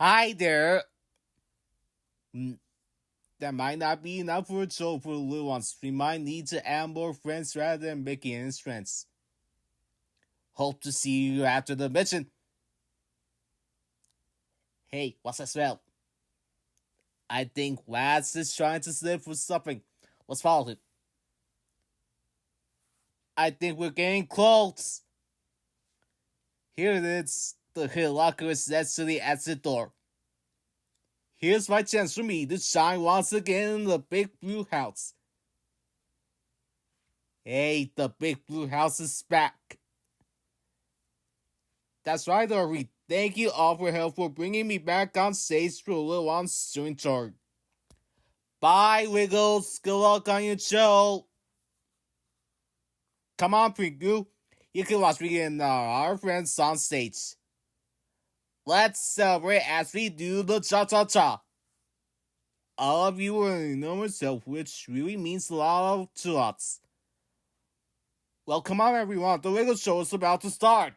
Hi there. Mm, That might not be enough for a show for the little ones. We might need to add more friends rather than making any friends. Hope to see you after the mission. Hey, what's that smell? I think Laz is trying to slip for something. Let's follow him. I think we're getting close. Here it is. The hidden locker is next to the exit door. Here's my chance for me to shine once again in the big blue house. Hey, the big blue house is back. That's right, Dory. Thank you all for help for bringing me back on stage for a little on soon tour. Bye, Wiggles. Good luck on your show. Come on, Pingu. You can watch me and our friends on stage. Let's celebrate as we do the cha-cha-cha. All of you are enormous help, which really means a lot to us. Well, come on, everyone. The Wiggles show is about to start.